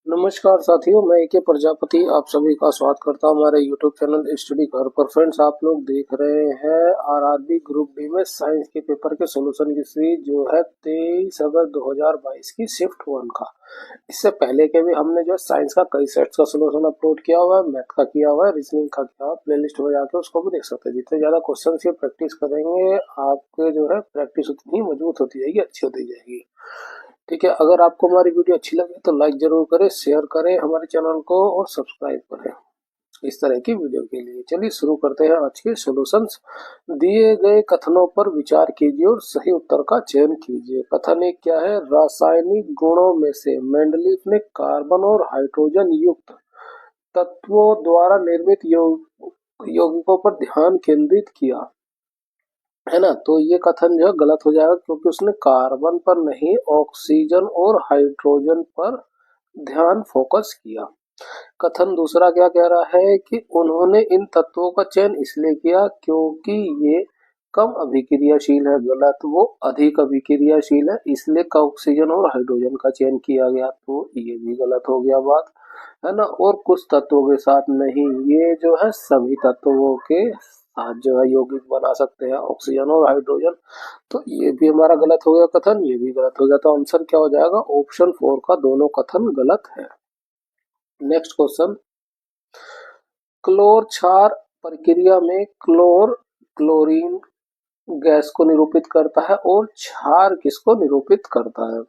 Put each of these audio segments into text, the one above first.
नमस्कार साथियों, मैं एके प्रजापति आप सभी का स्वागत करता हूं हमारे यूट्यूब चैनल स्टडी घर पर। फ्रेंड्स, आप लोग देख रहे हैं आरआरबी ग्रुप डी में साइंस के पेपर के सॉल्यूशन की सीरीज जो है 23 अगस्त 2022 की शिफ्ट 1 का। इससे पहले के भी हमने जो साइंस का कई सेट्स का सॉल्यूशन अपलोड किया हुआ है, मैथ का किया हुआ है, रीजनिंग का किया हुआ है। प्लेलिस्ट में जाके उसको भी देख सकते हैं। जितने ज्यादा क्वेश्चन की प्रैक्टिस करेंगे आपके जो है प्रैक्टिस उतनी मजबूत होती जाएगी, अच्छी होती जाएगी। ठीक है, अगर आपको हमारी वीडियो अच्छी लगे तो लाइक जरूर करें, शेयर करें हमारे चैनल को और सब्सक्राइब करें इस तरह की वीडियो के लिए। चलिए शुरू करते हैं आज के सॉल्यूशंस। दिए गए कथनों पर विचार कीजिए और सही उत्तर का चयन कीजिए। कथन एक क्या है? रासायनिक गुणों में से मेंडलीफ ने कार्बन और हाइड्रोजन युक्त तत्वों द्वारा निर्मित यौगिकों पर ध्यान केंद्रित किया, है ना। तो ये कथन जो है गलत हो जाएगा, क्योंकि उसने कार्बन पर नहीं, ऑक्सीजन और हाइड्रोजन पर ध्यान फोकस किया। कथन दूसरा क्या कह रहा है कि उन्होंने इन तत्वों का चयन इसलिए किया क्योंकि ये कम अभिक्रियाशील है। गलत, वो अधिक अभिक्रियाशील है, इसलिए ऑक्सीजन और हाइड्रोजन का चयन किया गया। तो ये भी गलत हो गया बात, है ना। और कुछ तत्वों के साथ नहीं, ये जो है सभी तत्वों के साथ जो है यौगिक बना सकते हैं, ऑक्सीजन और हाइड्रोजन। तो ये भी हमारा गलत हो गया कथन, ये भी गलत हो गया। तो आंसर क्या हो जाएगा? ऑप्शन 4 का दोनों कथन गलत है। नेक्स्ट क्वेश्चन, क्लोर क्षार प्रक्रिया में क्लोर क्लोरीन गैस को निरूपित करता है और क्षार किसको निरूपित करता है?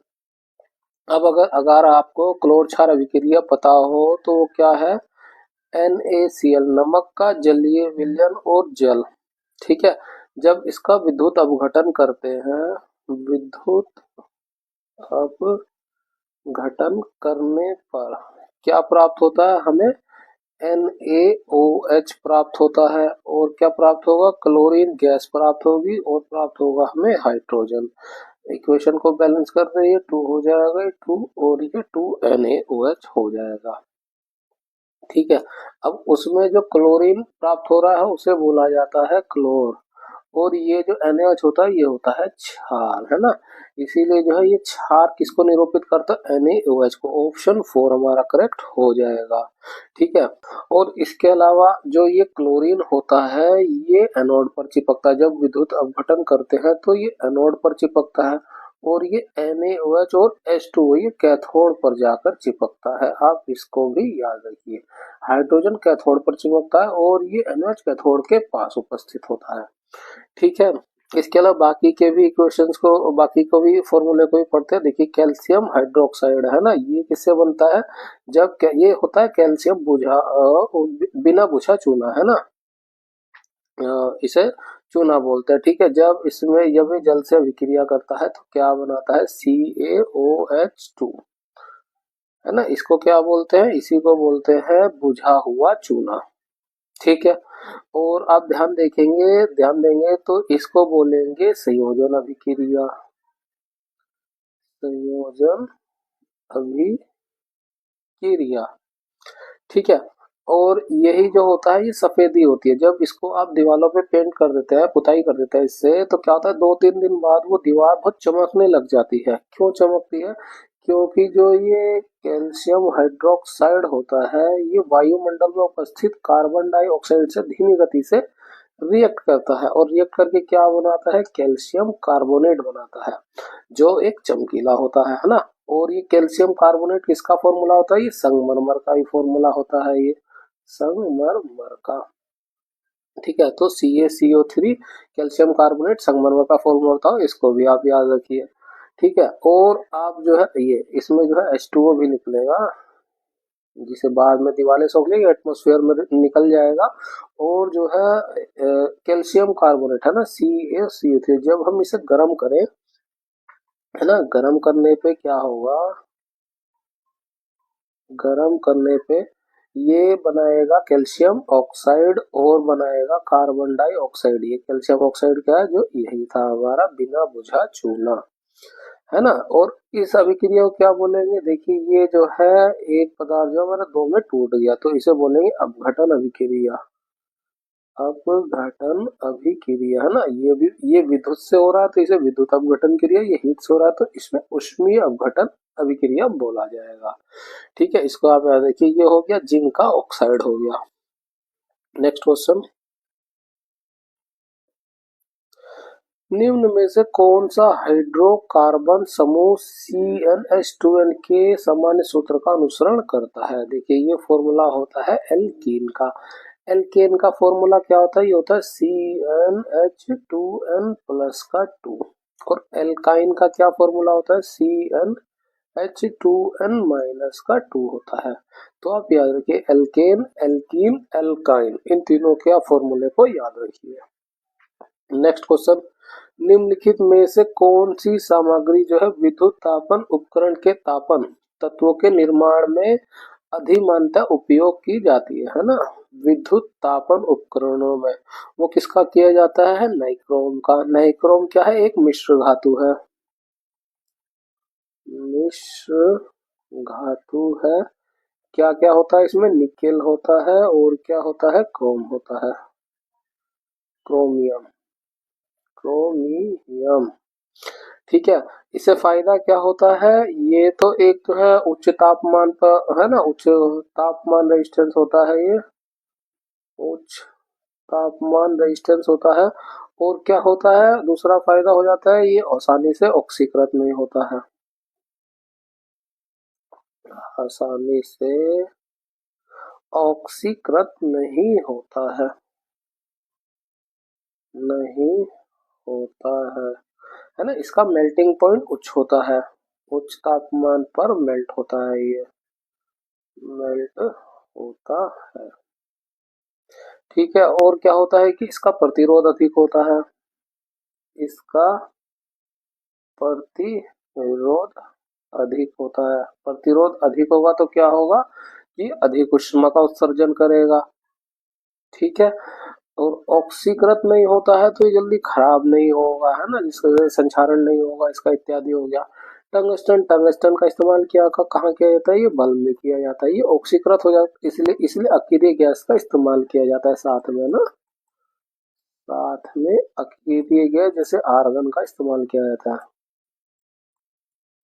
अब अगर अगर आपको क्लोर क्षार अभिक्रिया पता हो तो वो क्या है? NaCl, नमक का जलीय विलयन और जल। ठीक है, जब इसका विद्युत अपघटन करते हैं, विद्युत अपघटन करने पर क्या प्राप्त होता है? हमें NaOH प्राप्त होता है। और क्या प्राप्त होगा? क्लोरीन गैस प्राप्त होगी और प्राप्त होगा हमें हाइड्रोजन। इक्वेशन को बैलेंस करते ये 2 हो जाएगा, 2 और ये 2 NaOH हो जाएगा। ठीक है, अब उसमें जो क्लोरीन प्राप्त हो रहा है उसे बोला जाता है क्लोर, और ये जो NaOH होता है ये होता है क्षार, है ना। इसीलिए जो है ये क्षार किसको निरूपित करता है? NaOH को। ऑप्शन 4 हमारा करेक्ट हो जाएगा। ठीक है, और इसके अलावा जो ये क्लोरीन होता है ये एनोड पर चिपकता है। जब विद्युत अपघटन करते हैं तो ये एनोड पर चिपकता है, और ये NaOH और H2O ये कैथोड पर जाकर चिपकता है। आप इसको भी याद रखिए। हाइड्रोजन कैथोड पर चिपकता है और ये NaOH कैथोड के पास उपस्थित होता है। ठीक है, इसके अलावा बाकी के भी इक्वेशंस को, बाकी को भी फॉर्मूले को भी पढ़ते हैं। देखिए, कैल्शियम हाइड्रोक्साइड है ना, ये किससे बनता है? जब ये होता है कैल्शियम बुझा बिना बुझा चूना, है ना। इसे चूना बोलते हैं। ठीक है, जब इसमें जब ये जल से अभिक्रिया करता है तो क्या बनाता है? CaOH2, है ना। इसको क्या बोलते हैं? इसी को बोलते हैं बुझा हुआ चूना। ठीक है, और आप ध्यान देंगे तो इसको बोलेंगे संयोजन अभिक्रिया। संयोजन अभिक्रिया, ठीक है। और यही जो होता है ये सफेदी होती है। जब इसको आप दीवारों पे पेंट कर देते हैं, पुताई कर देते हैं इससे, तो क्या होता है 2-3 दिन बाद वो दीवार बहुत चमकने लग जाती है। क्यों चमकती है? क्योंकि जो ये कैल्शियम हाइड्रोक्साइड होता है ये वायुमंडल में उपस्थित कार्बन डाइऑक्साइड से धीमी गति से रिएक्ट करता है, और रिएक्ट करके क्या बनाता है? कैल्शियम कार्बोनेट बनाता है, जो एक चमकीला होता है ना। और ये कैल्शियम कार्बोनेट किसका फॉर्मूला होता है? ये संगमरमर का ही फॉर्मूला होता है, ये संगमरमर का। ठीक है, तो CaCO3 कैल्शियम कार्बोनेट संगमरमर का फॉर्मूला होता है, इसको भी आप याद रखिए। ठीक है, और आप जो है ये इसमें जो है H2O भी निकलेगा, जिसे बाद में दीवारें सोख लेगी, एटमोस्फेयर में निकल जाएगा। और जो है कैल्शियम कार्बोनेट है ना, CaCO3, जब हम इसे गर्म करें, है ना, गर्म करने पे क्या होगा? गर्म करने पे ये बनाएगा कैल्शियम ऑक्साइड और बनाएगा कार्बन डाइऑक्साइड। ये कैल्शियम ऑक्साइड क्या है? जो यही था हमारा बिना बुझा चूना, है ना। और इस अभिक्रिया को क्या बोलेंगे? देखिए, ये जो है एक पदार्थ जो हमारा दो में टूट गया तो इसे बोलेंगे अपघटन अभिक्रिया। अपघटन अभिक्रिया, है ना। ये विद्युत से हो रहा है तो इसे विद्युत अपघटन क्रिया, ये हीट से हो रहा है तो इसमें ऊष्मीय अपघटन अभिक्रिया बोला जाएगा। ठीक है, इसको आप याद रखिए, ये हो गया जिंक का ऑक्साइड हो गया। नेक्स्ट क्वेश्चन, निम्न में से कौन सा हाइड्रोकार्बन समूह CnH2n के सामान्य सूत्र का अनुसरण करता है? देखिए ये फॉर्मूला होता है एल्कीन का। एल्केन का फॉर्मूला क्या होता है? ये होता है CnH2n प्लस का 2। और एल्काइन का क्या फॉर्मूला होता है? CnH2n माइनस का 2 होता है। तो आप याद रखिए एल्केन, एल्कीन, एल्काइन, इन तीनों के आप फॉर्मूले को याद रखिए। नेक्स्ट क्वेश्चन, निम्नलिखित में से कौन सी सामग्री जो है विद्युत तापन उपकरण के तापन तत्वों के निर्माण में अधिमानतः उपयोग की जाती है ना? विद्युत तापन उपकरणों में वो किसका किया जाता है? नाइक्रोम का। नाइक्रोम क्या है? एक मिश्र धातु है, मिश्र धातु है। क्या क्या होता है इसमें? निकेल होता है और क्या होता है? क्रोम होता है, क्रोमियम, क्रोमियम। ठीक है, इससे फायदा क्या होता है? ये तो एक तो है उच्च तापमान पर है ना, उच्च तापमान रेजिस्टेंस होता है, ये उच्च तापमान रेजिस्टेंस होता है। और क्या होता है दूसरा फायदा हो जाता है? ये आसानी से ऑक्सीकृत नहीं होता है, आसानी से ऑक्सीकृत नहीं होता नहीं होता है ना। इसका मेल्टिंग पॉइंट उच्च होता है, उच्च तापमान पर मेल्ट होता है, ये मेल्ट होता है। ठीक है, और क्या होता है कि इसका प्रतिरोध अधिक होता है, इसका प्रतिरोध अधिक होता है। प्रतिरोध अधिक होगा तो क्या होगा कि अधिक ऊष्मा का उत्सर्जन करेगा। ठीक है, और ऑक्सीकृत नहीं होता है तो ये जल्दी खराब नहीं होगा, है ना, जिसकी वजह से संक्षारण नहीं होगा इसका, इत्यादि हो गया। टंगस्टन, टंगस्टन का इस्तेमाल कहाँ किया जाता है? ये बल्ब में किया जाता है। ये ऑक्सीकृत हो जाता है, इसलिए इसलिए अकेले गैस का इस्तेमाल किया जाता है साथ में ना, साथ में अकेले गैस जैसे आर्गन का इस्तेमाल किया जाता है,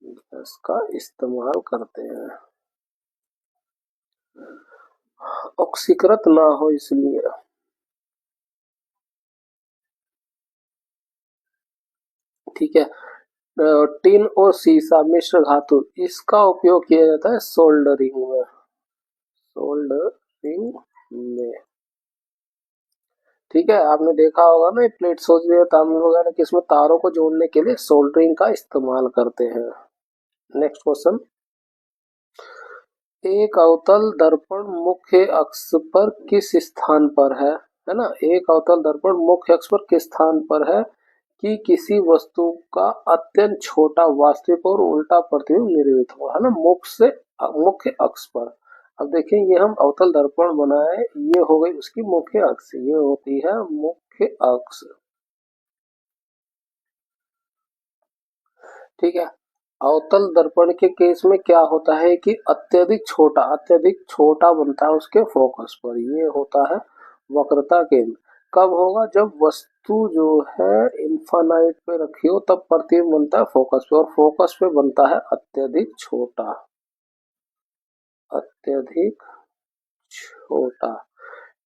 गैस का इस्तेमाल करते हैं, ऑक्सीकृत ना हो इसलिए। ठीक है, टिन और सीसा मिश्र धातु, इसका उपयोग किया जाता है सोल्डरिंग में, सोल्डरिंग में। ठीक है, आपने देखा होगा ना, प्लेट सोल्डर तांबे वगैरह के, इसमें तारों को जोड़ने के लिए सोल्डरिंग का इस्तेमाल करते हैं। नेक्स्ट क्वेश्चन, एक अवतल दर्पण मुख्य अक्ष पर किस स्थान पर है ना? एक अवतल दर्पण मुख्य अक्ष पर किस स्थान पर है कि किसी वस्तु का अत्यंत छोटा वास्तविक और उल्टा प्रतिबिंब निर्मित हुआ, है ना, मुख्य अक्ष पर। अब देखिए ये हम अवतल दर्पण बनाए, ये हो गई उसकी मुख्य अक्ष, ये होती है मुख्य अक्ष। ठीक है, अवतल दर्पण के केस में क्या होता है कि अत्यधिक छोटा बनता है उसके फोकस पर, ये होता है वक्रता केंद्र। कब होगा? जब वस्तु जो है इन्फानाइट पे रखी हो तब प्रतिबिंब बनता है फोकस पे, और फोकस पे बनता है अत्यधिक छोटा, अत्यधिक छोटा।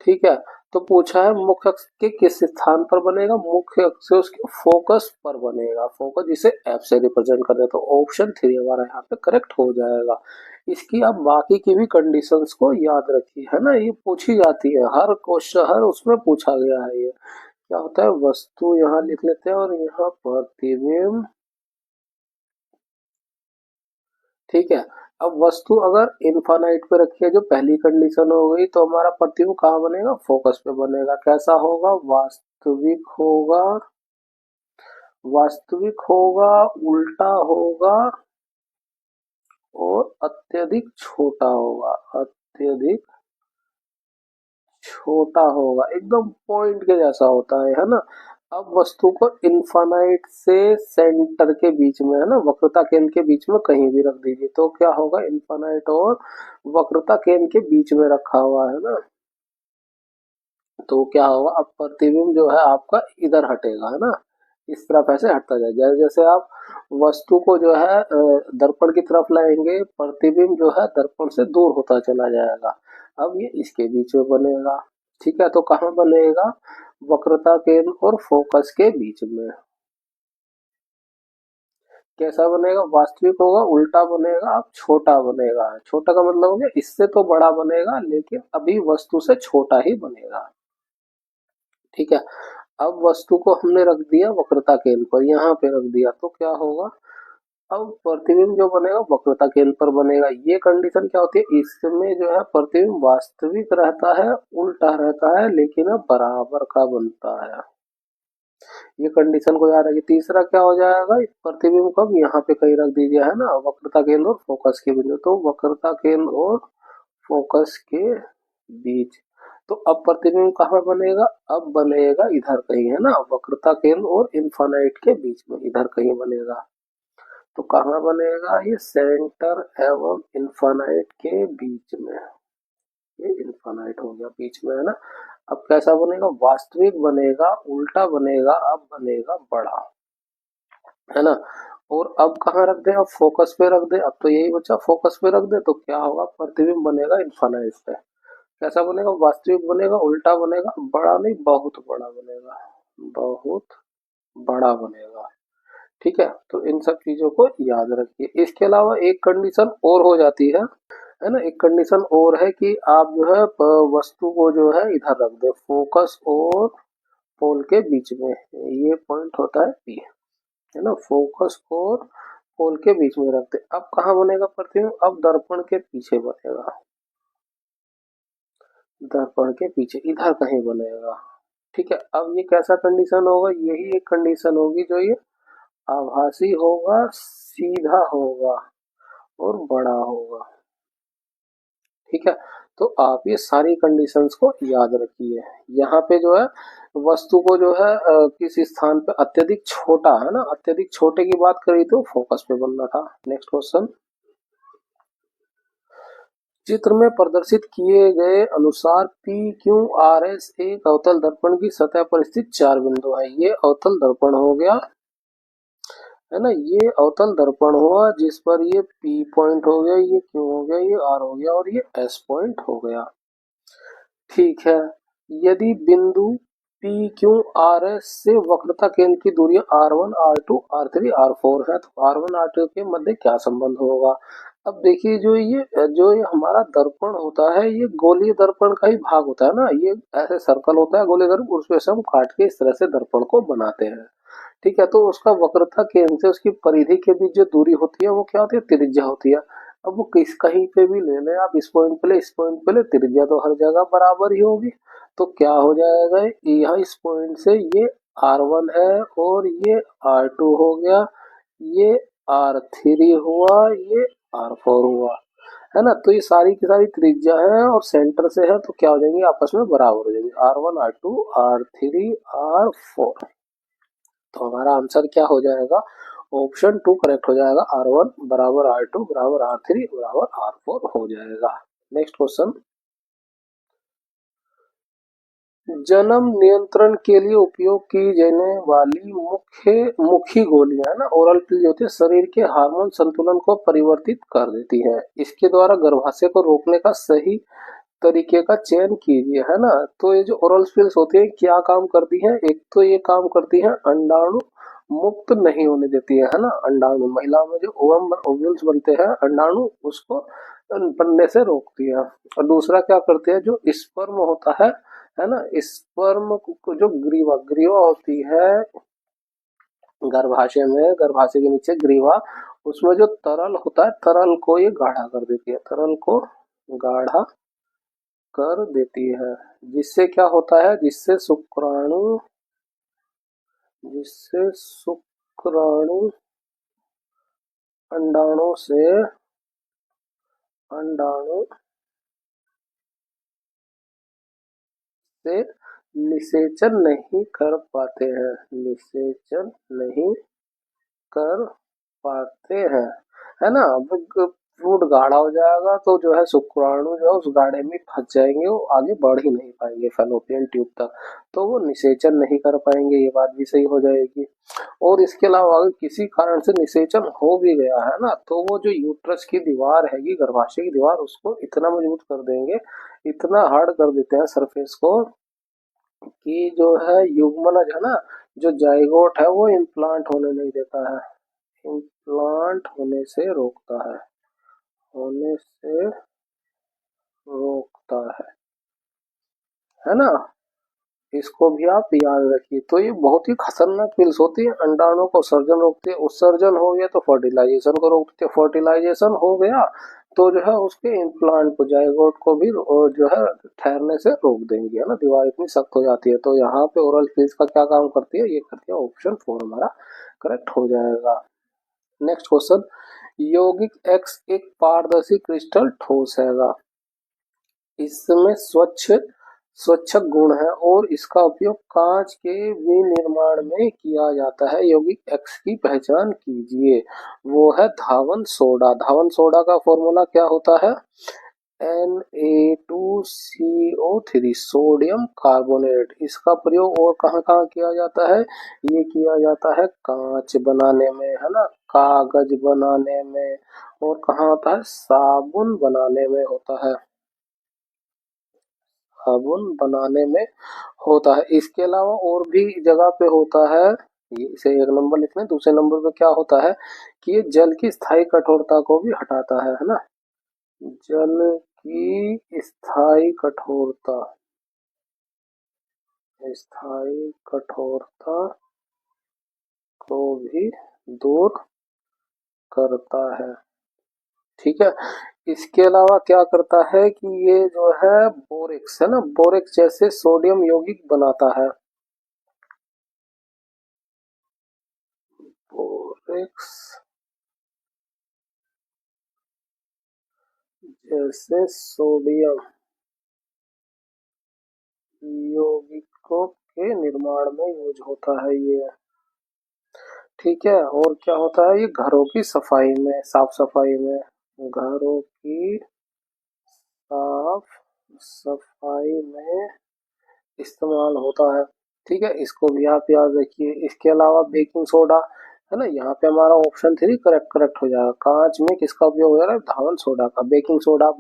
ठीक है, तो पूछा है मुख्य अक्ष के किस स्थान पर बनेगा? मुख्य अक्ष से उसके फोकस पर बनेगा, फोकस जिसे एफ से रिप्रेजेंट कर देते, तो ऑप्शन 3 हमारा यहाँ पे करेक्ट हो जाएगा। इसकी आप बाकी की भी कंडीशंस को याद रखिए, है ना, ये पूछी जाती है हर क्वेश्चन, हर उसमें पूछा गया है। ये क्या होता है? वस्तु यहाँ लिख लेते हैं और यहाँ प्रतिबिंब। ठीक है, अब वस्तु अगर इनफाइनाइट पे रखी है, जो पहली कंडीशन हो गई, तो हमारा प्रतिबिंब कहाँ बनेगा? फोकस पे बनेगा। कैसा होगा? वास्तविक होगा, वास्तविक होगा, उल्टा होगा और अत्यधिक छोटा होगा, अत्यधिक छोटा होगा, एकदम पॉइंट के जैसा होता है ना। अब वस्तु को इनफाइनाइट से सेंटर के बीच में, है ना, वक्रता केंद्र के बीच में कहीं भी रख दीजिए तो क्या होगा? इनफाइनाइट और वक्रता केंद्र के बीच में रखा हुआ है ना, तो क्या होगा? अब प्रतिबिंब जो है आपका इधर हटेगा, है ना, इस तरफ ऐसे हटता जाए। जैसे जैसे आप वस्तु को जो है दर्पण की तरफ लाएंगे, प्रतिबिंब जो है दर्पण से दूर होता चला जाएगा। अब ये इसके बीच में बनेगा। ठीक है, तो कहाँ बनेगा? वक्रता केंद्र और फोकस के बीच में। कैसा बनेगा? वास्तविक होगा, उल्टा बनेगा, अब छोटा बनेगा। छोटा का मतलब हो गया इससे तो बड़ा बनेगा लेकिन अभी वस्तु से छोटा ही बनेगा। ठीक है, अब वस्तु को हमने रख दिया वक्रता केंद्र पर, यहाँ पे रख दिया, तो क्या होगा? अब प्रतिबिंब जो बनेगा वक्रता केंद्र पर बनेगा। ये कंडीशन क्या होती है? इसमें जो है प्रतिबिंब वास्तविक रहता है, उल्टा रहता है, लेकिन अब बराबर का बनता है। ये कंडीशन को याद रखिए। तीसरा क्या हो जाएगा? प्रतिबिंब को अब यहाँ पे कहीं रख दीजिए, है ना, वक्रता केंद्र और फोकस के बिंदु। तो वक्रता केंद्र और फोकस के बीच। तो अब प्रतिबिंब कहाँ बनेगा? अब बनेगा इधर कहीं, है ना, वक्रता केंद्र और इन्फानाइट के बीच में, इधर कहीं बनेगा। तो कहाँ बनेगा? ये सेंटर एवं इन्फानाइट के बीच में। ये इन्फानाइट हो गया बीच में, है ना। अब कैसा बनेगा? वास्तविक बनेगा, उल्टा बनेगा, अब बनेगा बड़ा, है ना। और अब कहाँ रख दे? अब फोकस पे रख दे। अब तो यही बचा, फोकस पे रख दे तो क्या होगा? प्रतिबिंब बनेगा इन्फानाइट पे। कैसा बनेगा? वास्तविक बनेगा, उल्टा बनेगा, बड़ा नहीं बहुत बड़ा बनेगा, बहुत बड़ा बनेगा। ठीक है, तो इन सब चीजों को याद रखिए। इसके अलावा एक कंडीशन और हो जाती है ना, एक कंडीशन और है कि आप जो है वस्तु को जो है इधर रख दे, फोकस और पोल के बीच में। ये पॉइंट होता है पी, है ना, फोकस और पोल के बीच में रखते। अब कहाँ बनेगा प्रतिबिंब? अब दर्पण के पीछे बनेगा, दर्पण के पीछे इधर कहीं बनेगा। ठीक है, अब ये कैसा कंडीशन होगा? यही एक कंडीशन होगी जो ये आभासी होगा, सीधा होगा और बड़ा होगा। ठीक है, तो आप ये सारी कंडीशंस को याद रखिए। यहाँ पे जो है वस्तु को जो है किस स्थान पे अत्यधिक छोटा, है ना, अत्यधिक छोटे की बात करी तो फोकस पे बनना था। नेक्स्ट क्वेश्चन, चित्र में प्रदर्शित किए गए अनुसार पी क्यू आर एस एक अवतल दर्पण की सतह पर स्थित चार बिंदु है। ये अवतल दर्पण हो गया, है ना, ये अवतल दर्पण हुआ जिस पर ये P पॉइंट हो गया, ये Q हो गया, ये R हो गया और ये S पॉइंट हो गया। ठीक है, यदि बिंदु P Q R S से वक्रता केंद्र की दूरी R1 R2 R3 R4 है, तो R1 R2 के मध्य क्या संबंध होगा? अब देखिए, जो ये हमारा दर्पण होता है, ये गोलीय दर्पण का ही भाग होता है ना। ये ऐसे सर्कल होता है गोलीय दर्पण, उसमें से हम काट के इस तरह से दर्पण को बनाते हैं। ठीक है, तो उसका वक्रता केंद्र से उसकी परिधि के बीच जो दूरी होती है वो क्या होती है? त्रिज्या होती है। अब वो किस कहीं पे भी ले ले आप, इस पॉइंट पे ले, इस पॉइंट पे ले, त्रिज्या तो हर जगह बराबर ही होगी। तो क्या हो जाएगा? यहाँ इस पॉइंट से ये R1 है और ये R2 हो गया, ये R3 हुआ, ये R4 हुआ, है ना। तो ये सारी की सारी त्रिज्या है और सेंटर से है, तो क्या हो जाएंगे? आपस में बराबर हो जाएंगे, R1 R2 R3 R4। तो हमारा आंसर क्या हो जाएगा? ऑप्शन 2 करेक्ट हो जाएगा। R1 बराबर R2 बराबर R3 बराबर R4 हो जाएगा। नेक्स्ट क्वेश्चन, जन्म नियंत्रण के लिए उपयोग की जाने वाली मुखी गोलियां, है ना, ओरल पिल जो होती है, शरीर के हार्मोन संतुलन को परिवर्तित कर देती है। इसके द्वारा गर्भाशय को रोकने का सही तरीके का चयन कीजिए, है ना। तो ये जो ओरल पिल्स होती है क्या काम करती हैं? एक तो ये काम करती है अंडाणु मुक्त नहीं होने देती है ना, अंडाणु, महिलाओं में जो ओवल्स बनते हैं अंडाणु, उसको बनने से रोकती है। और दूसरा क्या करते हैं? जो स्पर्म होता है ना, स्पर्म को जो ग्रीवा ग्रीवा होती है गर्भाशय में, गर्भाशय के नीचे ग्रीवा, उसमें जो तरल होता है, तरल को ये गाढ़ा कर देती है, तरल को गाढ़ा कर देती है। जिससे क्या होता है? जिससे शुक्राणु अंडाणु से अंडाणु से निषेचन नहीं कर पाते हैं, निषेचन नहीं कर पाते हैं, है ना। फ्लूइड गाढ़ा हो जाएगा तो जो है शुक्राणु जो है उस गाढ़े में फंस जाएंगे, वो आगे बढ़ ही नहीं पाएंगे फैलोपियन ट्यूब तक, तो वो निषेचन नहीं कर पाएंगे, ये बात भी सही हो जाएगी। और इसके अलावा अगर किसी कारण से निषेचन हो भी गया है ना, तो वो जो यूट्रस की दीवार हैगी, गर्भाशय की दीवार, उसको इतना मजबूत कर देंगे, इतना हार्ड कर देते हैं सरफेस को, कि जो है युग्मनज है ना, जो जाइगोट है, वो इम्प्लांट होने नहीं देता है, इम्प्लांट होने से रोकता है ना। इसको भी आप याद रखिए। तो ये बहुत ही खतरनाक पिल्स होती है, अंडाणु को उत्सर्जन रोकती है, उत्सर्जन हो गया तो फर्टिलाइजेशन को रोकती है, फर्टिलाइजेशन हो गया तो जो है उसके इम्प्लांट को, जाइगोट को भी जो है ठहरने से रोक देंगे, है ना, दीवार इतनी सख्त हो जाती है। तो यहाँ पे ओरल पिल्स का क्या काम करती है, ये करती है, ऑप्शन 4 हमारा करेक्ट हो जाएगा। नेक्स्ट क्वेश्चन, यौगिक एक्स एक पारदर्शी क्रिस्टल ठोस हैगा, इसमें स्वच्छक गुण है और इसका उपयोग कांच के विनिर्माण में किया जाता है, यौगिक एक्स की पहचान कीजिए। वो है धावन सोडा। धावन सोडा का फॉर्मूला क्या होता है, Na2CO3, सोडियम कार्बोनेट। इसका प्रयोग और कहाँ कहाँ किया जाता है, ये किया जाता है कांच बनाने में, है ना, कागज बनाने में, और कहाँ होता है, साबुन बनाने में होता है, साबुन बनाने में होता है। इसके अलावा और भी जगह पे होता है, ये इसे एक नंबर लिखना है। दूसरे नंबर पे क्या होता है कि ये जल की स्थायी कठोरता को भी हटाता है ना, जल की स्थायी कठोरता को भी दूर करता है, ठीक है। इसके अलावा क्या करता है कि ये जो है बोरेक्स है ना, बोरेक्स जैसे सोडियम यौगिक बनाता है, बोरेक्स जैसे सोडियम यौगिकों के निर्माण में यूज होता है ये, ठीक है। और क्या होता है, ये घरों की सफाई में, साफ सफाई में, घरों की साफ सफाई में इस्तेमाल होता है, ठीक है। इसको भी आप याद रखिए। इसके अलावा बेकिंग सोडा है ना, यहाँ पे हमारा ऑप्शन 3 करेक्ट करेक्ट हो जाएगा। कांच में किसका उपयोग हो रहा है, धावन सोडा का। बेकिंग सोडा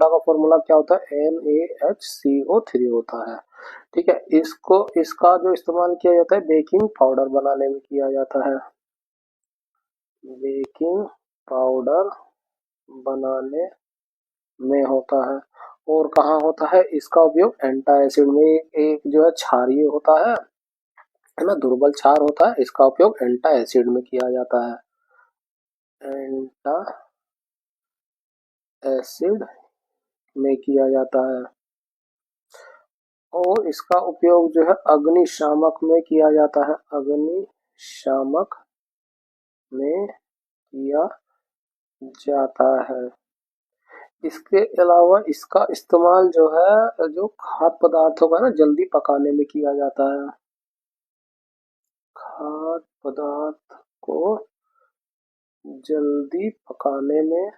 का फॉर्मूला क्या होता है, NaHCO3 होता है, ठीक है। इसको, इसका जो इस्तेमाल किया जाता है बेकिंग पाउडर बनाने में किया जाता है, बेकिंग पाउडर बनाने में होता है। और कहाँ होता है इसका उपयोग, एंटासिड में। एक जो है क्षारीय होता है ना, दुर्बल क्षार होता है, इसका उपयोग एंटा एसिड में किया जाता है, एंटा एसिड में किया जाता है। और इसका उपयोग जो है अग्निशामक में किया जाता है, अग्निशामक में किया जाता है। इसके अलावा इसका इस्तेमाल जो है, जो खाद्य पदार्थों का ना जल्दी पकाने में किया जाता है, खाद्य पदार्थ को जल्दी पकाने में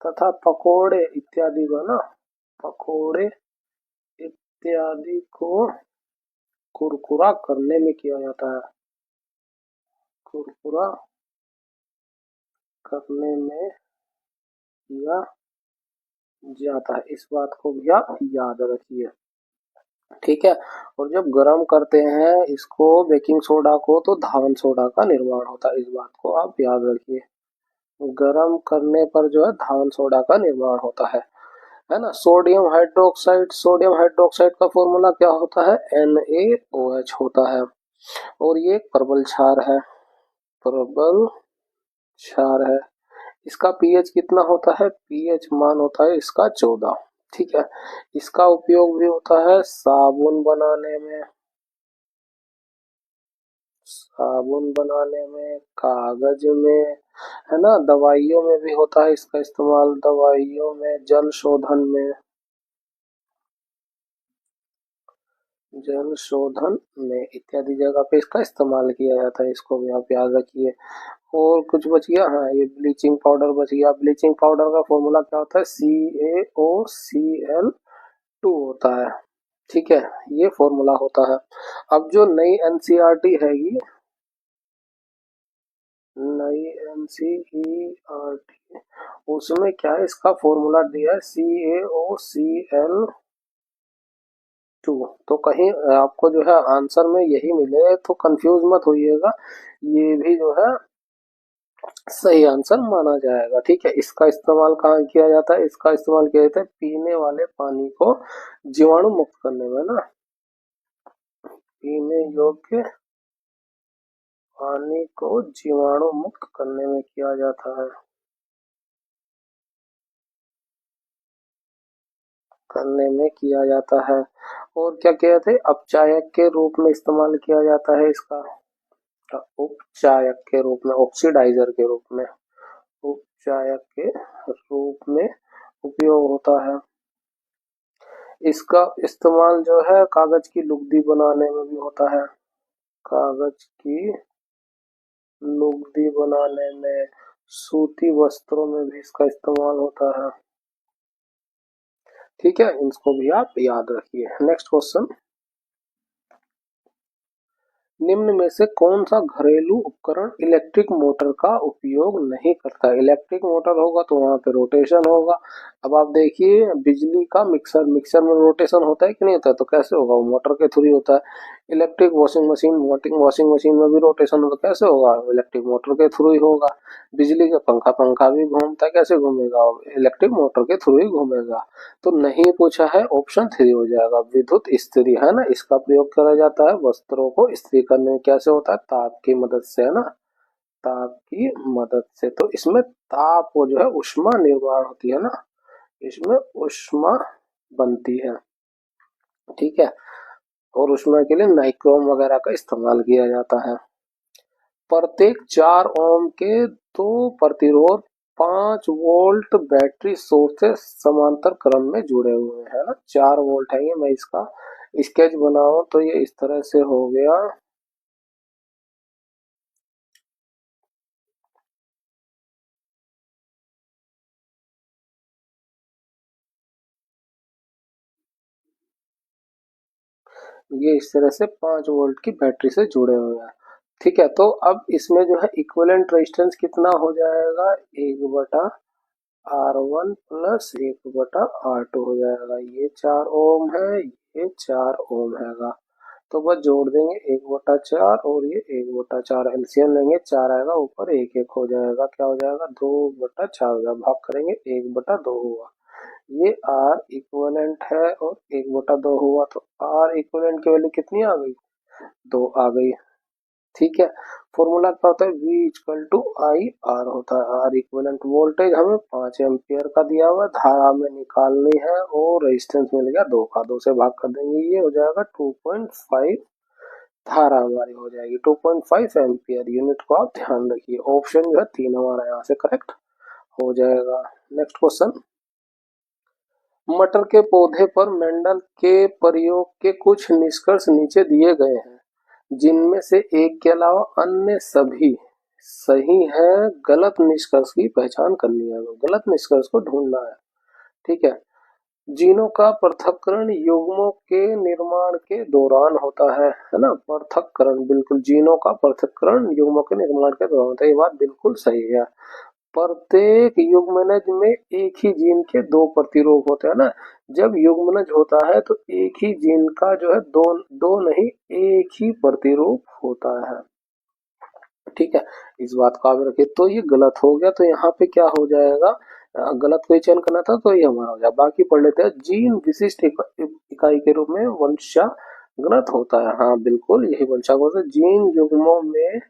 तथा पकोड़े इत्यादि को ना, पकोड़े इत्यादि को कुरकुरा करने में किया जाता है, कुरकुरा करने में किया जाता है। इस बात को भी आप याद रखिए, ठीक है। और जब गर्म करते हैं इसको, बेकिंग सोडा को, तो धावन सोडा का निर्माण होता है, इस बात को आप याद रखिए। गर्म करने पर जो है धावन सोडा का निर्माण होता है ना। सोडियम हाइड्रोक्साइड का फॉर्मूला क्या होता है, NaOH होता है। और ये एक प्रबल क्षार है, प्रबल क्षार है। इसका पीएच कितना होता है, पीएच मान होता है इसका 14, ठीक है। इसका उपयोग भी होता है साबुन बनाने में, साबुन बनाने में, कागज में, है ना, दवाइयों में भी होता है इसका इस्तेमाल, दवाइयों में, जल शोधन में, जल शोधन में इत्यादि जगह पे इसका इस्तेमाल किया जाता है, इसको भी आप याद रखिए। और कुछ बच गया, हाँ ये ब्लीचिंग पाउडर बच गया। ब्लीचिंग पाउडर का फॉर्मूला क्या होता है, CaOCl2 होता है। ठीक है, ये फॉर्मूला होता है। अब जो नई एनसीईआरटी हैगी, नई एनसीईआरटी, उसमें क्या है, इसका फॉर्मूला दिया है CaOCl2। तो कहीं आपको जो है आंसर में यही मिले तो कंफ्यूज मत होइएगा, ये भी जो है सही आंसर माना जाएगा। ठीक है, इसका इस्तेमाल कहाँ किया जाता है, इसका इस्तेमाल किया जाता है पीने वाले पानी को जीवाणु मुक्त करने में ना, पीने योग्य पानी को जीवाणु मुक्त करने में किया जाता है, करने में किया जाता है। और क्या कहते हैं, अपचायक के रूप में इस्तेमाल किया जाता है इसका, उपचायक के रूप में, ऑक्सीडाइजर के रूप में, उपचायक के रूप में उपयोग होता है। इसका इस्तेमाल जो है कागज की लुगदी बनाने में भी होता है, कागज की लुगदी बनाने में, सूती वस्त्रों में भी इसका इस्तेमाल होता है। ठीक है, इसको भी आप याद रखिए। नेक्स्ट क्वेश्चन, निम्न में से कौन सा घरेलू उपकरण इलेक्ट्रिक मोटर का उपयोग नहीं करता। इलेक्ट्रिक मोटर होगा तो वहां पे रोटेशन होगा। अब आप देखिए बिजली का मिक्सर, मिक्सर में रोटेशन होता है कि नहीं होता है, तो कैसे होगा, वो मोटर के थ्रू ही होता है। Electric washing machine, washing machine में भी रोटेशन होता है, कैसे होगा, इलेक्ट्रिक मोटर के थ्रू ही होगा। बिजली का पंखा, पंखा भी घूमता है, कैसे घूमेगा, इलेक्ट्रिक मोटर के थ्रू ही घूमेगा। तो नहीं पूछा है, ऑप्शन 3 हो जाएगा, विद्युत इस्त्री है ना, इसका प्रयोग करा जाता है वस्त्रों को इस्त्री करने में। कैसे होता है, ताप की मदद से है ना, ताप की मदद से। तो इसमें ताप वो जो है उष्मा निर्माण होती है ना, इसमें उष्मा बनती है। ठीक है, और उष्मा के लिए नाइक्रोम वगैरह का इस्तेमाल किया जाता है। प्रत्येक 4 ओम के दो प्रतिरोध 5 वोल्ट बैटरी सोर्स से समांतर क्रम में जुड़े हुए हैं ना, 4 वोल्ट है ये। मैं इसका स्केच बनाऊं तो ये इस तरह से हो गया। ये इस तरह से 5 वोल्ट की बैटरी से जुड़े हुए हैं। ठीक है, तो अब इसमें जो है इक्विवेलेंट रेजिस्टेंस कितना हो जाएगा, 1/R1 प्लस 1/R2 हो जाएगा। ये 4 ओम है, ये 4 ओम हैगा। तो बस जोड़ देंगे 1/4 और ये 1/4, एलसीएम लेंगे 4 आएगा, ऊपर एक एक हो जाएगा, क्या हो जाएगा 2/4 हो जाएगा, भाग करेंगे 1/2 हुआ। ये आर इक्विवेलेंट है और 1/2 हुआ, तो आर इक्विवेलेंट की वैल्यू कितनी आ गई, 2 आ गई। ठीक है, फॉर्मूला क्या होता है, V equal to I R होता है। आर इक्विवेलेंट वोल्टेज हमें 5 एम्पियर का दिया हुआ, धारा में निकालनी है, और रेजिस्टेंस मिल गया 2 का, 2 से भाग कर देंगे, ये हो जाएगा 2.5, धारा हमारी हो जाएगी 2.5 एम्पियर। यूनिट को आप ध्यान रखिए, ऑप्शन जो है 3 हमारा यहाँ से करेक्ट हो जाएगा। नेक्स्ट क्वेश्चन, मटर के पौधे पर मेंडल के प्रयोग के कुछ निष्कर्ष नीचे दिए गए हैं, जिनमें से एक के अलावा अन्य सभी सही है। गलत निष्कर्ष की पहचान करनी है, गलत निष्कर्ष को ढूंढना है। ठीक है, जीनों का पृथक्करण युग्मों के निर्माण के दौरान होता है ना, पृथक्करण, बिल्कुल, जीनों का पृथक्करण युग्मों के निर्माण के दौरान होता है, ये बात बिल्कुल सही है। प्रत्येक युग्मनज में एक ही जीन के 2 प्रतिरूप होते हैं ना। जब युग्मनज होता है तो एक ही जीन का जो है दो दो नहीं, एक ही प्रतिरूप होता है। ठीक है, इस बात को आप रखिए। तो ये गलत हो गया, तो यहाँ पे क्या हो जाएगा, गलत कोई चयन करना था तो ये हमारा हो जाएगा। बाकी पढ़ लेते हैं, जीन विशिष्ट इकाई के रूप में वंशागत होता है। हाँ बिल्कुल, यही वंशागत होता है, जीन युग्मों में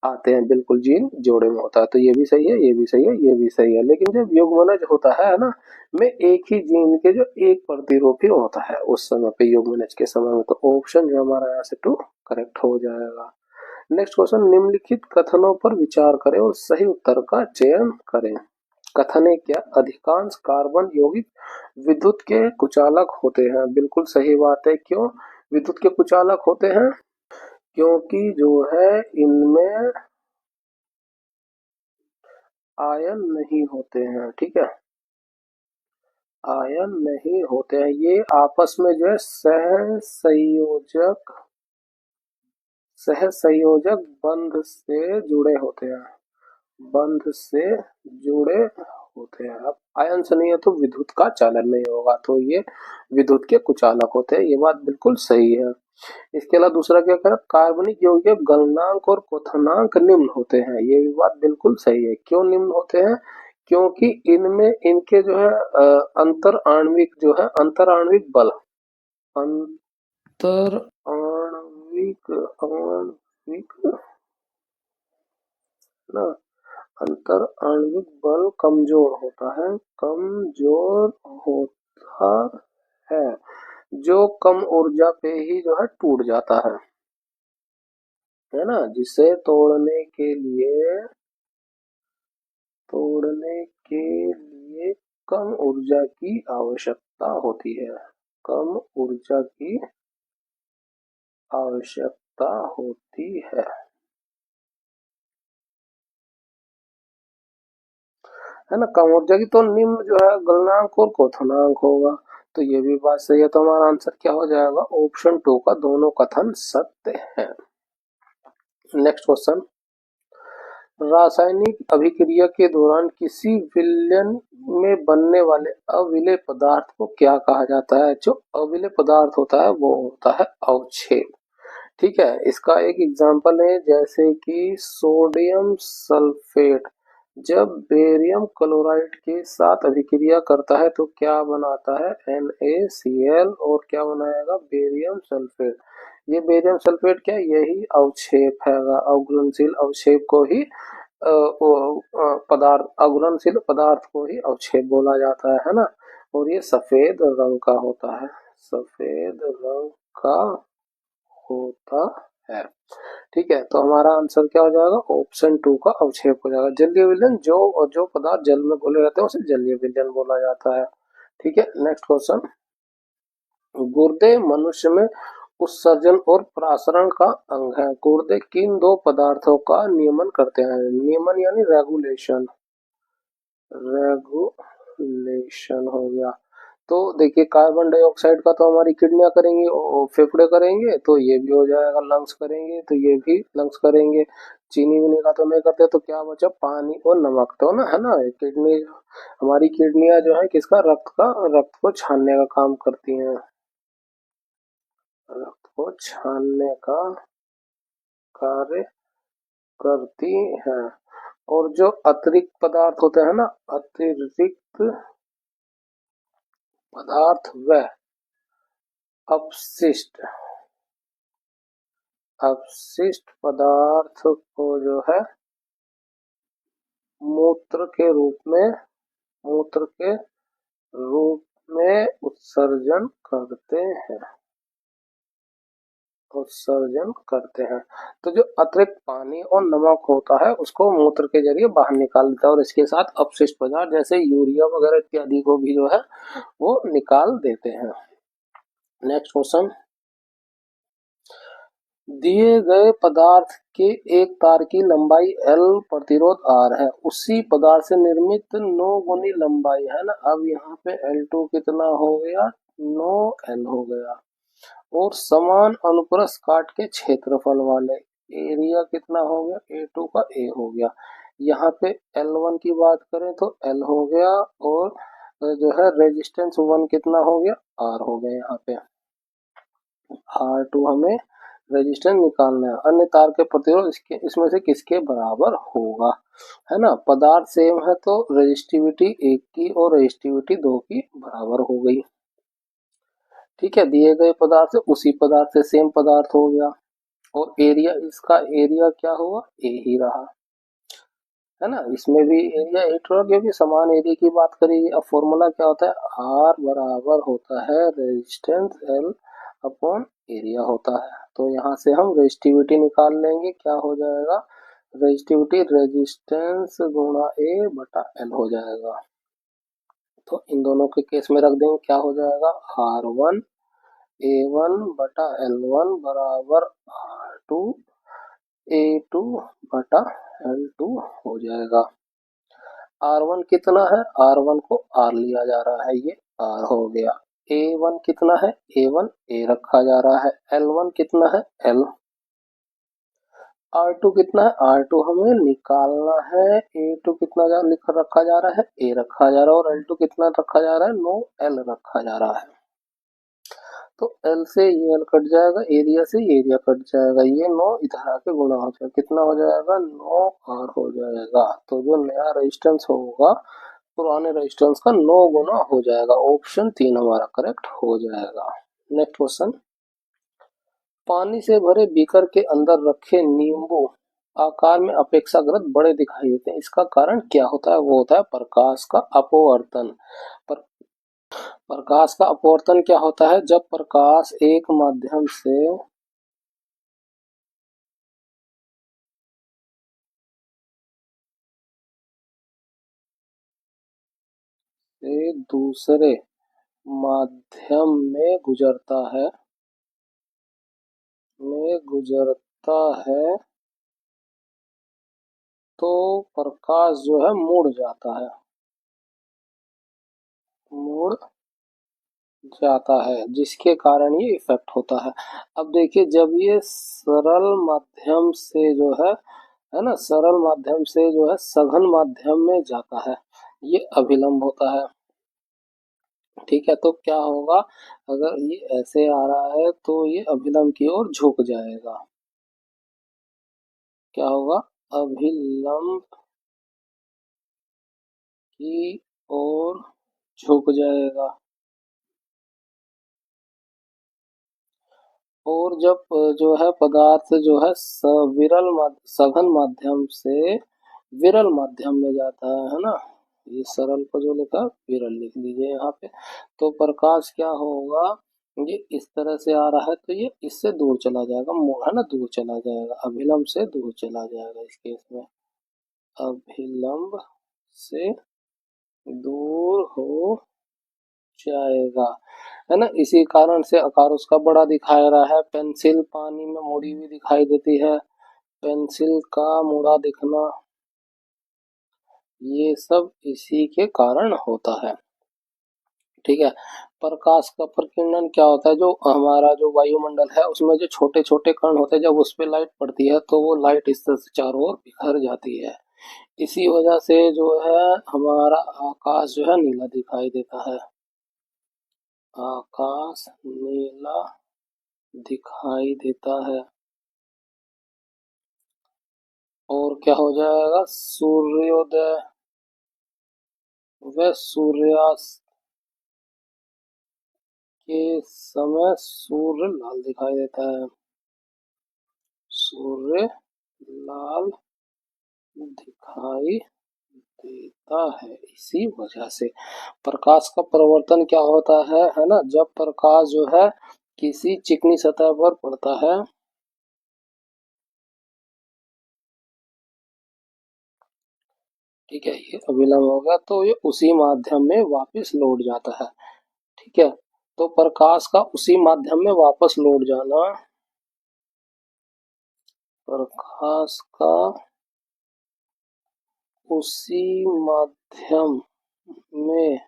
आते हैं, बिल्कुल, जीन जोड़े में होता है। तो ये भी सही है, ये भी सही है, ये भी सही है। लेकिन जब युग्मनज होता है ना, में एक ही जीन के जो एक प्रतिरूप ही होता है उस समय पे, युग्मनज के समय में, तो ऑप्शन जो हमारा यहाँ से 2 करेक्ट हो जाएगा। नेक्स्ट क्वेश्चन, निम्नलिखित कथनों पर विचार करें और सही उत्तर का चयन करें। कथन है क्या, अधिकांश कार्बन यौगिक विद्युत के कुचालक होते हैं। बिल्कुल सही बात है। क्यों विद्युत के कुचालक होते हैं, क्योंकि जो है इनमें आयन नहीं होते हैं, ठीक है, आयन नहीं होते हैं, ये आपस में जो है सह संयोजक बंध से जुड़े होते हैं, बंध से जुड़े होते हैं। अब आयन से नहीं है तो विद्युत का चालन नहीं होगा, तो ये विद्युत के कुचालक होते हैं, ये बात बिल्कुल सही है। इसके अलावा दूसरा क्या कह रहा है, कार्बनिक यौगिक के गलनांक और क्वथनांक निम्न होते हैं, ये भी बात बिल्कुल सही है। क्यों निम्न होते हैं? क्योंकि इनमें इनके जो है अंतर आणविक जो है अंतर आणविक बल, अंतर आणविक आणविक ना अंतर आणविक बल कमजोर होता है, कमजोर होता है, जो कम ऊर्जा पे ही जो है टूट जाता है ना, जिसे तोड़ने के लिए कम ऊर्जा की आवश्यकता होती है, कम ऊर्जा की आवश्यकता होती है ना, कम ऊर्जा की, तो निम्न जो है गलनांक और क्वथनांक होगा, तो ये भी बात सही है, तो हमारा आंसर क्या हो जाएगा, ऑप्शन 2 का दोनों कथन सत्य है। नेक्स्ट क्वेश्चन, रासायनिक अभिक्रिया के दौरान किसी विलयन में बनने वाले अविलेय पदार्थ को क्या कहा जाता है? जो अविलेय पदार्थ होता है वो होता है अवक्षेप, ठीक है। इसका एक एग्जांपल है, जैसे कि सोडियम सल्फेट जब बेरियम क्लोराइड के साथ अभिक्रिया करता है तो क्या बनाता है, NaCl, और क्या बनाएगा, बेरियम सल्फेट। ये बेरियम सल्फेट क्या है? यही अवक्षेप है, अवघुलनशील अवक्षेप को ही पदार्थ, अघुलनशील पदार्थ को ही अवक्षेप बोला जाता है ना। और ये सफेद रंग का होता है, सफेद रंग का होता है, ठीक है। तो हमारा आंसर क्या हो जाएगा, ऑप्शन 2 का अवक्षेप हो जाएगा। जलीय विलयन जो पदार्थ जल में घुले रहते हैं उसे जलीय विलयन बोला जाता है, ठीक है। नेक्स्ट क्वेश्चन, गुर्दे मनुष्य में उत्सर्जन और प्रसारण का अंग है। गुर्दे किन दो पदार्थों का नियमन करते हैं? नियमन यानी रेगुलेशन, रेगुलेशन हो गया। तो देखिए, कार्बन डाइऑक्साइड का तो हमारी किडनियां करेंगी और फेफड़े करेंगे, तो ये भी हो जाएगा, लंग्स करेंगे तो ये भी लंग्स करेंगे। चीनी वीनी का तो नहीं करते, तो क्या बचा, पानी और नमक, तो ना है ना, किडनी, हमारी किडनियां जो है किसका, रक्त को छानने का काम करती हैं, रक्त को छानने का कार्य करती हैं। और जो अतिरिक्त पदार्थ होते हैं ना, अतिरिक्त पदार्थ व अपशिष्ट अपशिष्ट पदार्थ को जो है मूत्र के रूप में मूत्र के रूप में उत्सर्जन करते हैं। तो जो अतिरिक्त पानी और नमक होता है उसको मूत्र के जरिए बाहर निकाल देता है, और इसके साथ अपशिष्ट पदार्थ जैसे यूरिया वगैरह इत्यादि को भी जो है वो निकाल देते हैं। नेक्स्ट क्वेश्चन, दिए गए पदार्थ के एक तार की लंबाई L, प्रतिरोध R है, उसी पदार्थ से निर्मित 9 गुनी लंबाई है ना। अब यहाँ पे L2 कितना हो गया, 9L हो गया, और समान अनुप्रस्थ काट के क्षेत्रफल वाले एरिया कितना हो गया, A2 का A हो गया। यहाँ पे L1 की बात करें तो L हो गया, और जो है रेजिस्टेंस 1 कितना हो गया, R हो गया। यहाँ पे R2 हमें रेजिस्टेंस निकालना है, अन्य तार के प्रतिरोध इसमें से किसके बराबर होगा, है ना। पदार्थ सेम है तो रेजिस्टिविटी 1 की और रेजिस्टिविटी 2 की बराबर हो गई, ठीक है। दिए गए पदार्थ से उसी पदार्थ से सेम पदार्थ हो गया, और एरिया, इसका एरिया क्या हुआ, ए ही रहा, है ना। इसमें भी एरिया 8 रहा, क्योंकि समान एरिया की बात करेंगे। अब फॉर्मूला क्या होता है, आर बराबर होता है रेजिस्टेंस L अपॉन एरिया होता है। तो यहाँ से हम रेजिस्टिविटी निकाल लेंगे, क्या हो जाएगा, रेजिस्टिविटी रेजिस्टेंस गुणा ए बटा एल हो जाएगा। तो इन दोनों के केस में रख देंगे, क्या हो जाएगा, R1 A1 बटा L1 बराबर R2 A2 बटा L2 हो जाएगा। R1 कितना है, R1 को R लिया जा रहा है, ये R हो गया। A1 कितना है, A1 A रखा जा रहा है। L1 कितना है, L। R2 कितना है, R2 हमें निकालना है। A2 कितना लिख रखा जा रहा है, A रखा जा रहा है। और L2 कितना रखा जा रहा है, नो L रखा जा रहा है। तो L से ये L कट जाएगा, एरिया से ये एरिया कट जाएगा, ये 9 इधर आके गुणा हो जाएगा, कितना हो जाएगा, 9R हो जाएगा। तो जो नया रेजिस्टेंस होगा पुराने रेजिस्टेंस का 9 गुना हो जाएगा। ऑप्शन 3 हमारा करेक्ट हो जाएगा। नेक्स्ट क्वेश्चन, पानी से भरे बीकर के अंदर रखे नींबू आकार में अपेक्षाकृत बड़े दिखाई देते हैं, इसका कारण क्या होता है, वो होता है प्रकाश का अपवर्तन। पर प्रकाश का अपवर्तन क्या होता है, जब प्रकाश एक माध्यम से दूसरे माध्यम में गुजरता है तो प्रकाश जो है मुड़ जाता है, जिसके कारण ये इफेक्ट होता है। अब देखिए, जब ये सरल माध्यम से जो है ना, सरल माध्यम से जो है सघन माध्यम में जाता है, ये अभिलंब होता है। ठीक है, तो क्या होगा, अगर ये ऐसे आ रहा है तो ये अभिलंब की ओर झुक जाएगा। क्या होगा, अभिलंब की ओर झुक जाएगा। और जब जो है पदार्थ जो है सघन माध्यम से विरल माध्यम में जाता है ना, ये सरल को जो लिखा विरल लिख दीजिए यहाँ पे। तो प्रकाश क्या होगा, ये इस तरह से आ रहा है तो ये इससे दूर चला जाएगा, है ना, दूर चला जाएगा, अभिलंब से दूर चला जाएगा। इस केस में अभिलंब से दूर हो जाएगा, है ना। इसी कारण से आकार उसका बड़ा दिखाई रहा है। पेंसिल पानी में मुड़ी हुई दिखाई देती है, पेंसिल का मुड़ा दिखना, ये सब इसी के कारण होता है। ठीक है, प्रकाश का प्रकीर्णन क्या होता है, जो हमारा जो वायुमंडल है उसमें जो छोटे छोटे कण होते हैं, जब उस पर लाइट पड़ती है तो वो लाइट इस तरह से चारों ओर बिखर जाती है। इसी वजह से जो है हमारा आकाश जो है नीला दिखाई देता है, आकाश नीला दिखाई देता है। और क्या हो जाएगा, सूर्योदय व सूर्यास्त के समय सूर्य लाल दिखाई देता है, सूर्य लाल दिखाई देता है। इसी वजह से प्रकाश का परावर्तन क्या होता है ना, जब प्रकाश जो है किसी चिकनी सतह पर पड़ता है, ठीक है, ये अभिलंब होगा तो ये उसी माध्यम में वापस लौट जाता है। ठीक है, तो प्रकाश का उसी माध्यम में वापस लौट जाना, प्रकाश का उसी माध्यम में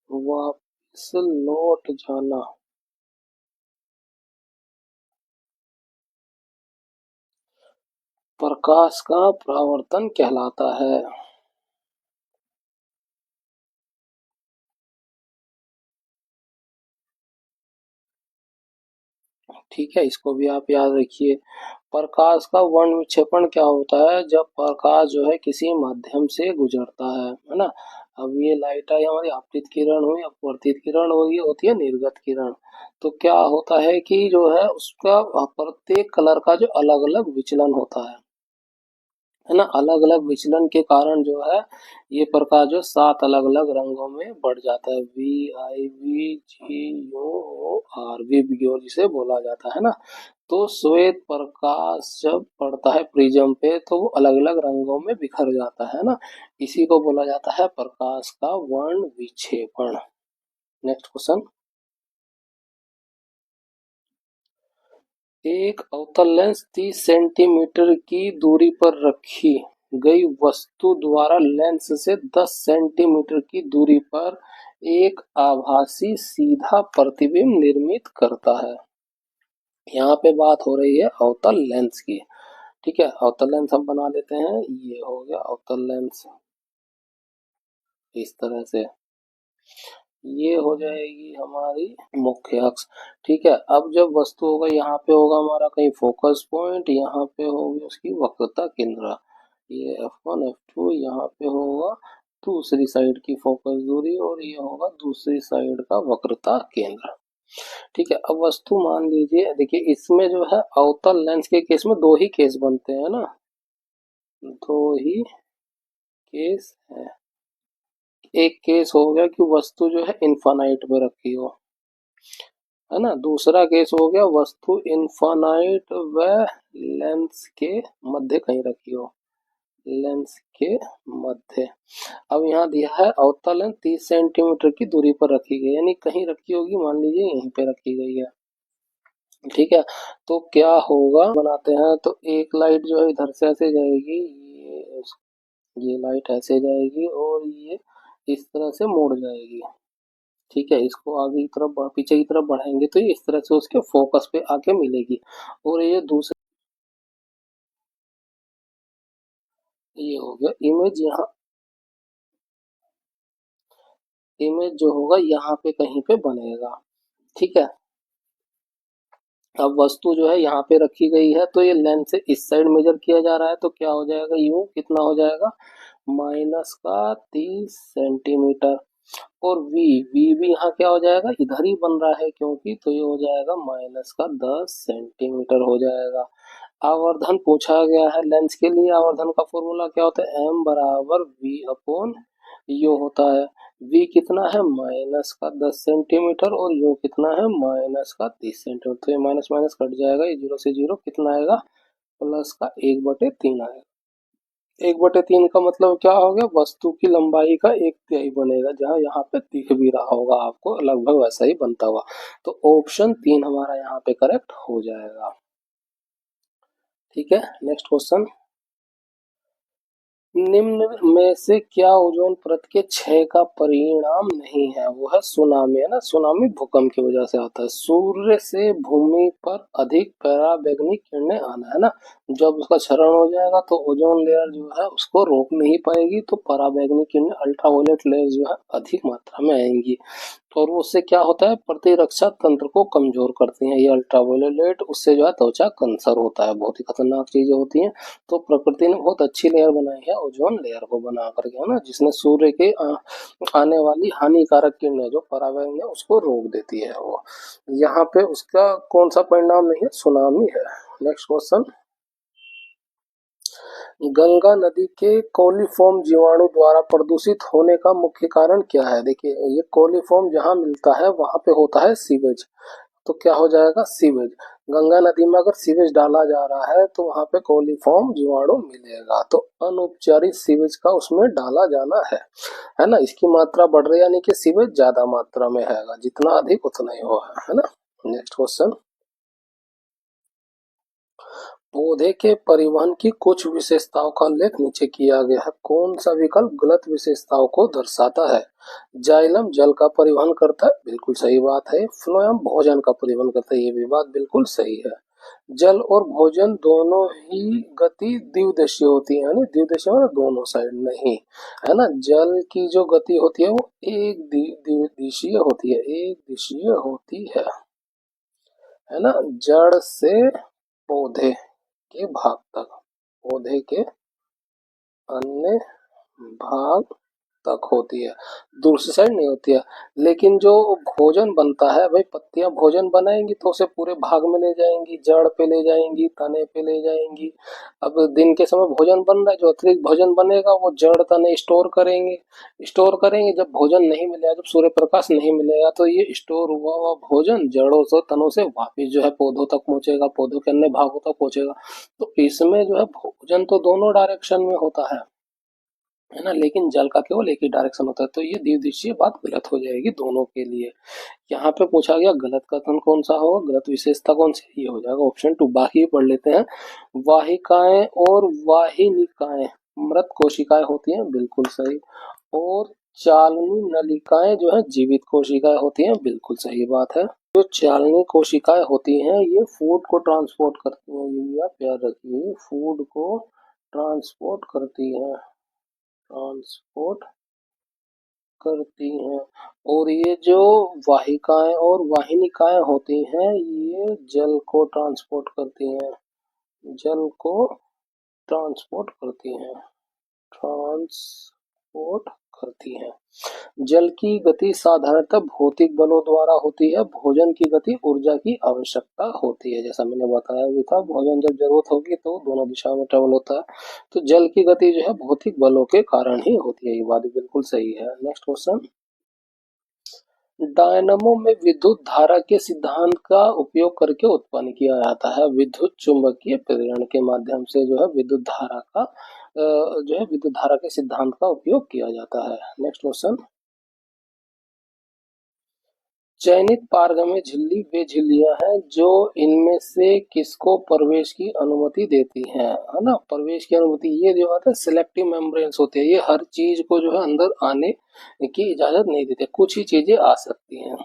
वापस लौट जाना प्रकाश का परावर्तन कहलाता है। ठीक है, इसको भी आप याद रखिए। प्रकाश का वर्ण विक्षेपण क्या होता है, जब प्रकाश जो है किसी माध्यम से गुजरता है ना। अब ये लाइट आई हमारी आपतित किरण हुई, अपवर्तित किरण हुई, होती है निर्गत किरण। तो क्या होता है कि जो है उसका प्रत्येक कलर का जो अलग अलग विचलन होता है ना, अलग अलग विचलन के कारण जो है ये प्रकाश जो 7 अलग अलग रंगों में बढ़ जाता है, VIVGUR, विबग्योर जिसे बोला जाता है ना। तो श्वेत प्रकाश जब पड़ता है प्रिज्म पे तो वो अलग अलग रंगों में बिखर जाता है ना, इसी को बोला जाता है प्रकाश का वर्ण विक्षेपण। नेक्स्ट क्वेश्चन, एक अवतल लेंस 30 सेंटीमीटर की दूरी पर रखी गई वस्तु द्वारा लेंस से 10 सेंटीमीटर की दूरी पर एक आभासी सीधा प्रतिबिंब निर्मित करता है। यहाँ पे बात हो रही है अवतल लेंस की। ठीक है, अवतल लेंस हम बना लेते हैं। ये हो गया अवतल लेंस, इस तरह से ये हो जाएगी हमारी मुख्य अक्ष। ठीक है, अब जब वस्तु होगा यहाँ पे होगा हमारा कहीं फोकस पॉइंट, यहाँ पे होगी उसकी वक्रता केंद्र, ये F1 F2, यहाँ पे होगा दूसरी साइड की फोकस दूरी और ये होगा दूसरी साइड का वक्रता केंद्र। ठीक है, अब वस्तु मान लीजिए, देखिए इसमें जो है अवतल लेंस के केस में दो ही केस बनते हैं ना, दो ही केस है। एक केस हो गया कि वस्तु जो है इनफाइनाइट पे रखी हो, है ना। दूसरा केस हो गया वस्तु इनफाइनाइट व लेंस के मध्य कहीं रखी हो, लेंस के मध्य। अब यहाँ दिया है अवतल लेंस 30 सेंटीमीटर की दूरी पर रखी गई, यानी कहीं रखी होगी, मान लीजिए यहीं पे रखी गई है। ठीक है, तो क्या होगा, बनाते हैं तो एक लाइट जो है इधर से ऐसे जाएगी, ये लाइट ऐसे जाएगी और ये इस तरह से मुड़ जाएगी। ठीक है, इसको आगे की तरफ पीछे की तरफ बढ़ाएंगे तो ये इस तरह से उसके फोकस पे आके मिलेगी। और ये दूसरा, ये हो गया इमेज, यहाँ इमेज जो होगा यहाँ पे कहीं पे बनेगा। ठीक है, अब वस्तु जो है यहाँ पे रखी गई है तो ये लेंस से इस साइड मेजर किया जा रहा है, तो क्या हो जाएगा, यूं कितना हो जाएगा, माइनस का 30 सेंटीमीटर। और v भी यहाँ क्या हो जाएगा, इधर ही बन रहा है क्योंकि, तो ये हो जाएगा माइनस का 10 सेंटीमीटर हो जाएगा। आवर्धन पूछा गया है लेंस के लिए, आवर्धन का फॉर्मूला क्या होता है, m बराबर v अपॉन यू होता है। v कितना है, माइनस का 10 सेंटीमीटर और यू कितना है, माइनस का 30 सेंटीमीटर। तो ये माइनस माइनस कट जाएगा, ये जीरो से जीरो कितना आएगा, प्लस का 1/3 आएगा। 1/3 का मतलब क्या हो गया, वस्तु की लंबाई का 1/3 बनेगा, जहां यहाँ पे दिख भी रहा होगा आपको लगभग वैसा ही बनता हुआ। तो ऑप्शन 3 हमारा यहाँ पे करेक्ट हो जाएगा। ठीक है, नेक्स्ट क्वेश्चन, निम्न में से क्या ओजोन परत के क्षय का परिणाम नहीं है, वो है सुनामी, है ना। सुनामी भूकंप की वजह से आता है। सूर्य से भूमि पर अधिक पराबैंगनी किरणें आना, है ना। जब उसका क्षरण हो जाएगा तो ओजोन लेयर जो है उसको रोक नहीं पाएगी, तो पराबैंगनी किरणें अल्ट्रावायलेट लेयर जो है अधिक मात्रा में आएंगी, और उससे क्या होता है, प्रतिरक्षा तंत्र को कमजोर करती हैं ये अल्ट्रावायलेट, उससे जो है त्वचा कैंसर होता है, बहुत ही खतरनाक चीजें होती हैं। तो प्रकृति ने बहुत अच्छी लेयर बनाई है ओजोन लेयर को बना करके, है ना, जिसने सूर्य के आने वाली हानिकारक किरणें जो पराबैंगनी है उसको रोक देती है। वो यहाँ पे उसका कौन सा परिणाम नहीं है, सुनामी है। नेक्स्ट क्वेश्चन, गंगा नदी के कोलीफॉर्म जीवाणु द्वारा प्रदूषित होने का मुख्य कारण क्या है। देखिए ये कोलीफॉर्म जहाँ मिलता है वहां पे होता है सीवेज, तो क्या हो जाएगा, सीवेज। गंगा नदी में अगर सीवेज डाला जा रहा है तो वहां पे कोलीफॉर्म जीवाणु मिलेगा, तो अनउपचारित सीवेज का उसमें डाला जाना है ना। इसकी मात्रा बढ़ रही है, यानी कि सीवेज ज्यादा मात्रा में है, जितना अधिक उतना ही हो, है ना। नेक्स्ट क्वेश्चन, पौधे के परिवहन की कुछ विशेषताओं का उल्लेख नीचे किया गया है, कौन सा विकल्प गलत विशेषताओं को दर्शाता है। जाइलम जल का परिवहन करता है, बिल्कुल सही बात है। फ्लोएम भोजन का परिवहन करता है, ये भी बात बिल्कुल सही है। जल और भोजन दोनों ही गति द्विदिशीय होती है, यानी द्विदिशीय मतलब दोनों साइड नहीं, है ना। जल की जो गति होती है वो एक द्विदिशीय होती है, एक दिशीय होती है ना। जड़ से पौधे के भाग तक, पौधे के अन्य भाग तक होती है, दूसरी साइड नहीं होती है। लेकिन जो भोजन बनता है भाई, पत्तियां भोजन बनाएंगी तो उसे पूरे भाग में ले जाएंगी, जड़ पे ले जाएंगी, तने पे ले जाएंगी। अब दिन के समय भोजन बन रहा है, जो अतिरिक्त भोजन बनेगा वो जड़ तने स्टोर करेंगे। जब भोजन नहीं मिलेगा, जब सूर्य प्रकाश नहीं मिलेगा, तो ये स्टोर हुआ हुआ भोजन जड़ों से तनों से वापिस जो है पौधों तक पहुंचेगा, पौधों के अन्य भागों तक पहुंचेगा। तो इसमें जो है भोजन तो दोनों डायरेक्शन में होता है ना, लेकिन जल का केवल एक ही डायरेक्शन होता है, तो ये द्विदिशीय बात गलत हो जाएगी दोनों के लिए। यहाँ पे पूछा गया गलत कथन कौन सा होगा, गलत विशेषता कौन सी, ये हो जाएगा ऑप्शन 2। बाकी पढ़ लेते हैं, वाहिकाएं और वाहिनिकाएं मृत कोशिकाएं होती हैं, बिल्कुल सही। और चालनी नलिकाएं जो है जीवित कोशिकाएं होती हैं, बिल्कुल सही बात है। जो चालनी कोशिकाएं होती हैं ये फूड को ट्रांसपोर्ट करती हैं, ये भी आप याद रखिए, फूड को ट्रांसपोर्ट करती हैं, ट्रांसपोर्ट करती हैं। और ये जो वाहिकाएं और वाहिनिकाएं होती हैं ये जल को ट्रांसपोर्ट करती हैं, जल को ट्रांसपोर्ट करती हैं, ट्रांसपोर्ट करती हैं। जल की गति साधारणतः भौतिक बलों द्वारा होती है, भोजन की गति ऊर्जा की आवश्यकता होती है। जैसा मैंने बताया भी था, भोजन जब जरूरत होगी तो दोनों दिशाओं में ट्रेवल होता है, तो जल की गति जो है भौतिक बलों के कारण ही होती है, ये बात बिल्कुल सही है। नेक्स्ट क्वेश्चन, डायनमो में विद्युत धारा के सिद्धांत का उपयोग करके उत्पन्न किया जाता है, विद्युत चुंबकीय प्रेरण के माध्यम से जो है विद्युत धारा का जो है विद्युत धारा के सिद्धांत का उपयोग किया जाता है। नेक्स्ट क्वेश्चन, चयनित पारगम्य झिल्ली वे झिल्लियां हैं जो इनमें से किसको प्रवेश की अनुमति देती हैं, है ना, प्रवेश की अनुमति, ये जो होता है सिलेक्टिव मेम्ब्रेन्स होते हैं, ये हर चीज को जो है अंदर आने की इजाजत नहीं देते, कुछ ही चीजें आ सकती हैं।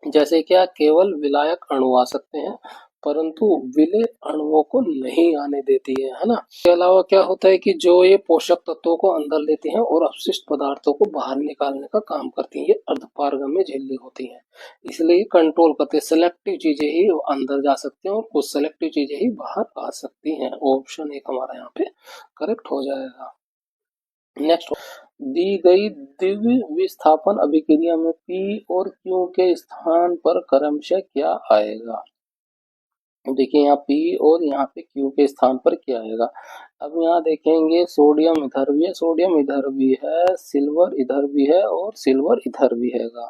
जैसे क्या, केवल विलायक अणु आ सकते हैं परंतु विलेय अणुओं को नहीं आने देती है ना। इसके अलावा क्या होता है कि जो ये पोषक तत्वों को अंदर लेती हैं और अपशिष्ट पदार्थों को बाहर निकालने का काम करती हैं, ये अर्धपारगम्य झिल्ली होती हैं, इसलिए कंट्रोल करते हैं, सेलेक्टिव चीजें ही अंदर जा सकती हैं और कुछ सेलेक्टिव चीजें ही बाहर आ सकती हैं। ऑप्शन एक हमारा यहाँ पे करेक्ट हो जाएगा। नेक्स्ट, दी गई द्वितीय विस्थापन अभिक्रिया में P और Q के स्थान पर क्रमशः क्या आएगा। देखिए यहाँ P और यहाँ पे Q के स्थान पर क्या आएगा। अब यहाँ देखेंगे सोडियम इधर भी है, सोडियम इधर भी है, सिल्वर इधर भी है और सिल्वर इधर भी हैगा,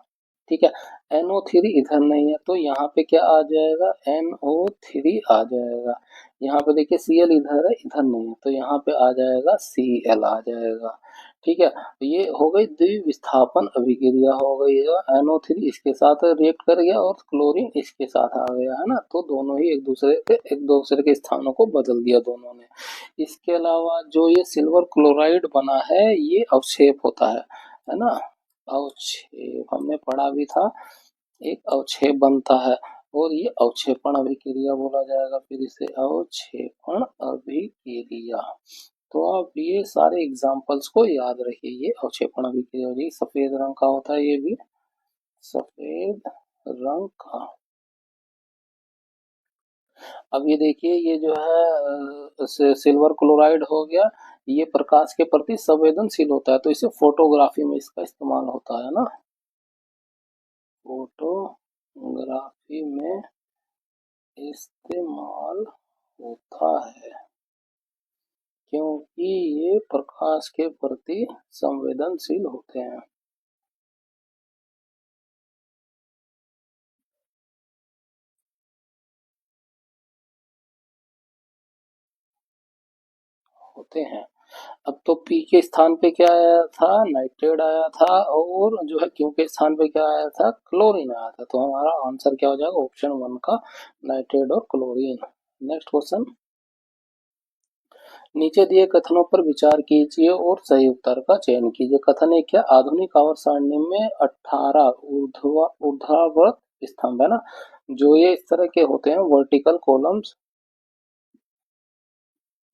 ठीक है। NO3 इधर नहीं है तो यहाँ पे क्या आ जाएगा, NO3 आ जाएगा। यहाँ पे देखिए Cl इधर है, इधर नहीं है तो यहाँ पे आ जाएगा Cl आ जाएगा, ठीक है। तो ये हो गई द्विविस्थापन अभिक्रिया, हो गई जो NO3 इसके साथ रिएक्ट कर गया और क्लोरीन इसके साथ आ गया, है ना, तो दोनों ही एक दूसरे के स्थानों को बदल दिया दोनों ने। इसके अलावा जो ये सिल्वर क्लोराइड बना है ये अवक्षेप होता है ना, अवक्षेप हमने पढ़ा भी था, एक अवक्षेप बनता है और ये अवक्षेपण अभिक्रिया बोला जाएगा, फिर इसे अवक्षेपण अभिक्रिया। तो आप ये सारे एग्जाम्पल्स को याद रखिए, ये अवक्षेपण अभिक्रिया होगी, सफेद रंग का होता है, ये भी सफेद रंग का। अब ये देखिए ये जो है सिल्वर क्लोराइड हो गया, ये प्रकाश के प्रति संवेदनशील होता है तो इसे फोटोग्राफी में इसका इस्तेमाल होता है ना, फोटोग्राफी में इस्तेमाल होता है क्योंकि ये प्रकाश के प्रति संवेदनशील होते हैं। होते हैं। अब तो P के स्थान पे क्या आया था, नाइट्रेट आया था, और जो है Q के स्थान पे क्या आया था, क्लोरीन आया था, तो हमारा आंसर क्या हो जाएगा, ऑप्शन 1 का नाइट्रेट और क्लोरीन। नेक्स्ट क्वेश्चन, नीचे दिए कथनों पर विचार कीजिए और सही उत्तर का चयन कीजिए। कथन एक है, आधुनिक आवर्त सारणी में 18 ऊर्ध्वाधर स्तंभ है ना, जो ये इस तरह के होते हैं वर्टिकल कॉलम्स,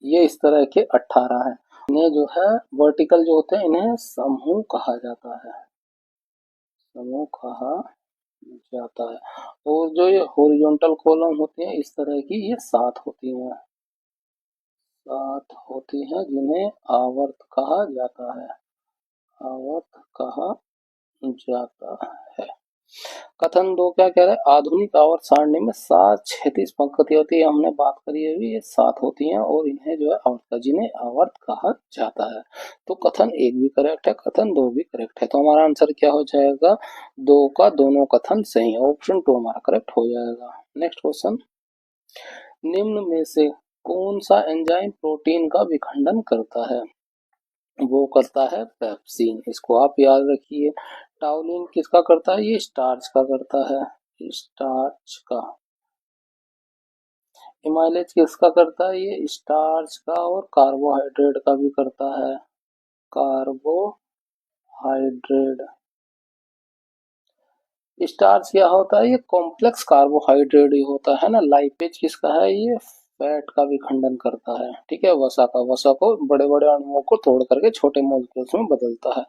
ये इस तरह के 18 हैं। इन्हें जो है वर्टिकल जो होते हैं इन्हें समूह कहा जाता है, समूह कहा जाता है। और जो ये हॉरिजॉन्टल कॉलम होती हैं इस तरह की ये 7 होती हैं, 7 होती हैं जिन्हें आवर्त कहा जाता है, आवर्त कहा जाता है। कथन 2 क्या कह रहा है, आधुनिक आवर्त सारणी में 7 क्षैतिज पंक्ति होती है, हमने बात करी है अभी, ये 7 होती हैं और इन्हें जो है आवर्त, जिन्हें आवर्त कहा जाता है। तो कथन 1 भी करेक्ट है, कथन 2 भी करेक्ट है, तो हमारा आंसर क्या हो जाएगा, 2 का दोनों कथन सही है, ऑप्शन 2 हमारा करेक्ट हो जाएगा। नेक्स्ट क्वेश्चन, निम्न में से कौन सा एंजाइम प्रोटीन का विखंडन करता है, वो करता है पेप्सिन, इसको आप याद रखिए। टाउलिन किसका करता है, ये स्टार्च का करता है, स्टार्च का। एमाइलेज किसका करता है? ये स्टार्च का और कार्बोहाइड्रेट का भी करता है। कार्बोहाइड्रेट। स्टार्च क्या होता है? ये कॉम्प्लेक्स कार्बोहाइड्रेट ही होता है ना। लाइपेज किसका है? ये फैट का भी खंडन करता है। ठीक है, वसा का, वसा को बड़े बड़े अणुओं को तोड़ करके छोटे मॉलिक्यूल्स में बदलता है।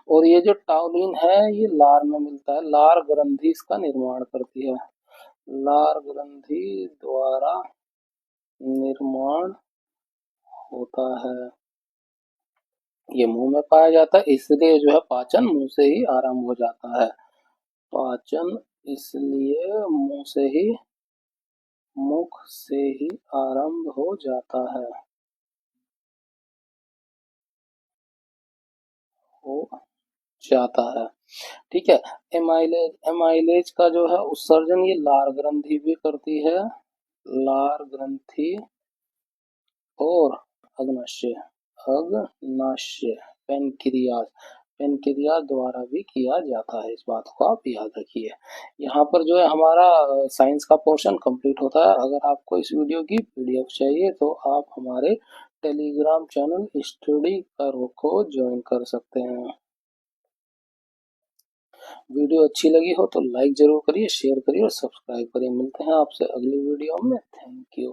और ये जो टाउलिन है ये लार में मिलता है। लार ग्रंथि इसका निर्माण करती है। लार ग्रंथि द्वारा निर्माण होता है। ये मुंह में पाया जाता है, इसलिए जो है पाचन मुंह से ही आरंभ हो जाता है। पाचन इसलिए मुख से ही आरंभ हो जाता है। हो जाता है। ठीक है। एमाइलेज का जो है उत्सर्जन ये लार ग्रंथि भी करती है। लार ग्रंथि और अग्नाशय, अग्नाशय पेनक्रियाज, पेनक्रियाज द्वारा भी किया जाता है। इस बात को आप याद रखिए। यहाँ पर जो है हमारा साइंस का पोर्शन कंप्लीट होता है। अगर आपको इस वीडियो की पीडीएफ चाहिए तो आप हमारे टेलीग्राम चैनल स्टडी कर को ज्वाइन कर सकते हैं। वीडियो अच्छी लगी हो तो लाइक जरूर करिए, शेयर करिए और सब्सक्राइब करिए। मिलते हैं आपसे अगली वीडियो में। Thank you.